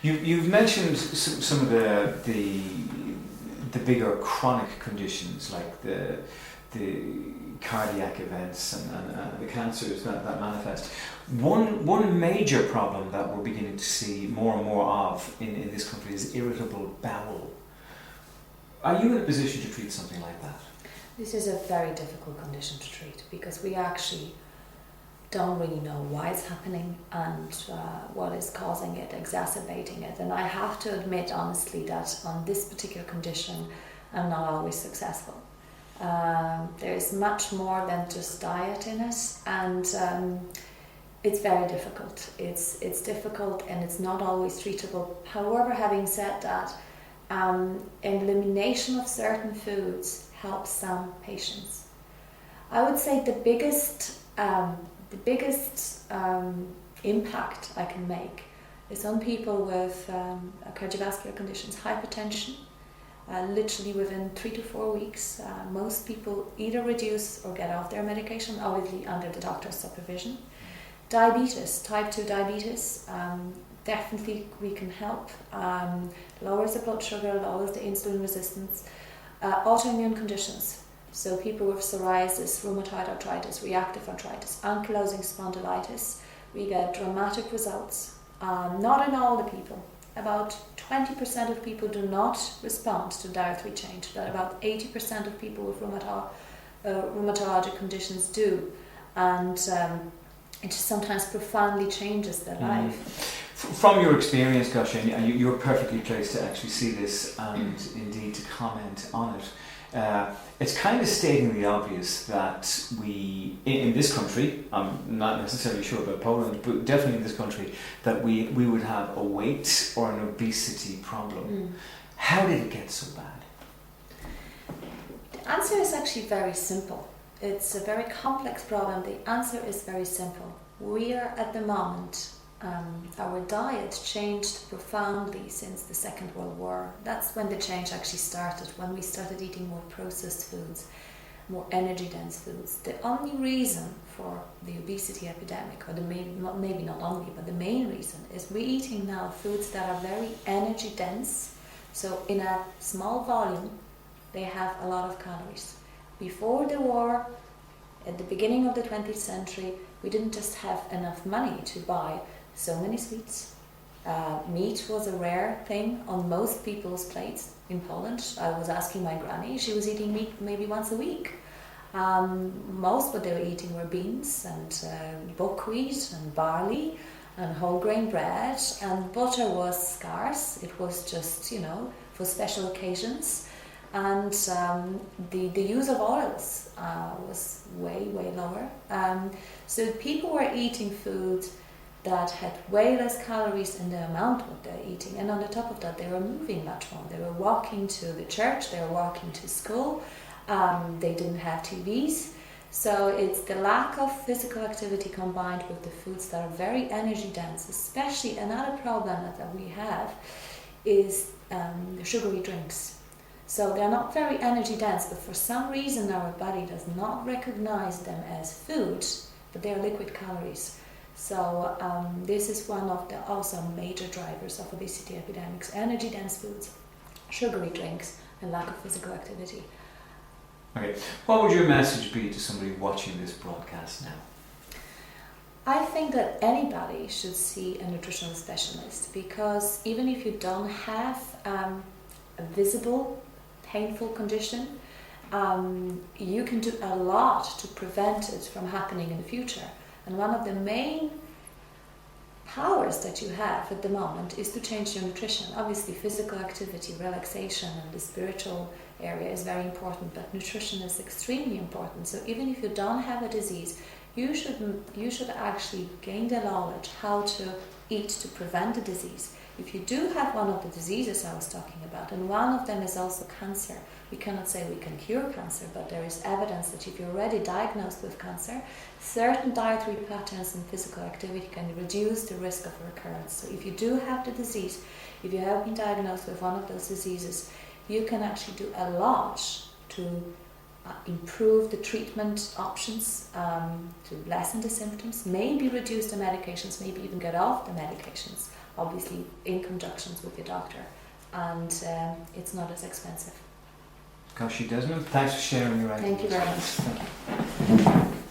You've mentioned some of the bigger chronic conditions like the cardiac events and the cancers that manifest. One major problem that we're beginning to see more and more of in this country is irritable bowel. Are you in a position to treat something like that? This is a very difficult condition to treat because we actually don't really know why it's happening and what is causing it, exacerbating it. And I have to admit honestly that on this particular condition I'm not always successful. There is much more than just diet in it, and it's very difficult. It's difficult and it's not always treatable. However, having said that, elimination of certain foods helps some patients. I would say the biggest impact I can make is on people with cardiovascular conditions, hypertension. Literally within 3 to 4 weeks, most people either reduce or get off their medication, obviously under the doctor's supervision. Diabetes, type 2 diabetes, definitely we can help. Lowers the blood sugar, lowers the insulin resistance. Autoimmune conditions, so people with psoriasis, rheumatoid arthritis, reactive arthritis, ankylosing spondylitis, we get dramatic results. Not in all the people. About 20% of people do not respond to dietary change, but about 80% of people with rheumatologic conditions do, and it sometimes profoundly changes their life. From your experience, GOSIA, you're perfectly placed to actually see this and indeed to comment on it. It's kind of stating the obvious that we, in this country, I'm not necessarily sure about Poland, but definitely in this country, that we would have a weight or an obesity problem. How did it get so bad? The answer is actually very simple. It's a very complex problem. The answer is very simple. We are at the moment, our diet changed profoundly since the Second World War. That's when the change actually started, when we started eating more processed foods, more energy-dense foods. The only reason for the obesity epidemic, or maybe not only, but the main reason, is we're eating now foods that are very energy-dense. So in a small volume, they have a lot of calories. Before the war, at the beginning of the 20th century, we didn't just have enough money to buy so many sweets. Meat was a rare thing on most people's plates in Poland. I was asking my granny, she was eating meat maybe once a week. Most what they were eating were beans and buckwheat and barley and whole grain bread, and butter was scarce. It was just, for special occasions. And the use of oils was way lower. So people were eating food that had way less calories in the amount what they're eating, and on the top of that they were moving much more. They were walking to the church, they were walking to school, they didn't have TVs. So it's the lack of physical activity combined with the foods that are very energy dense. Especially another problem that we have is sugary drinks. So they're not very energy dense, but for some reason our body does not recognize them as food, but they are liquid calories. So this is one of the also major drivers of obesity epidemics: energy dense foods, sugary drinks, and lack of physical activity. Okay, what would your message be to somebody watching this broadcast now? I think that anybody should see a nutritional specialist, because even if you don't have a visible painful condition, you can do a lot to prevent it from happening in the future. And one of the main powers that you have at the moment is to change your nutrition. Obviously, physical activity, relaxation, and the spiritual area is very important, but nutrition is extremely important. So even if you don't have a disease, you should actually gain the knowledge how to eat to prevent the disease. If you do have one of the diseases I was talking about, and one of them is also cancer, we cannot say we can cure cancer, but there is evidence that if you're already diagnosed with cancer, certain dietary patterns and physical activity can reduce the risk of recurrence. So if you do have the disease, if you have been diagnosed with one of those diseases, you can actually do a lot to improve the treatment options, to lessen the symptoms, maybe reduce the medications, maybe even get off the medications. obviously in conjunction with your doctor, and it's not as expensive. GOSIA Desmond, thanks for sharing your ideas. Thank you very much. Thank you.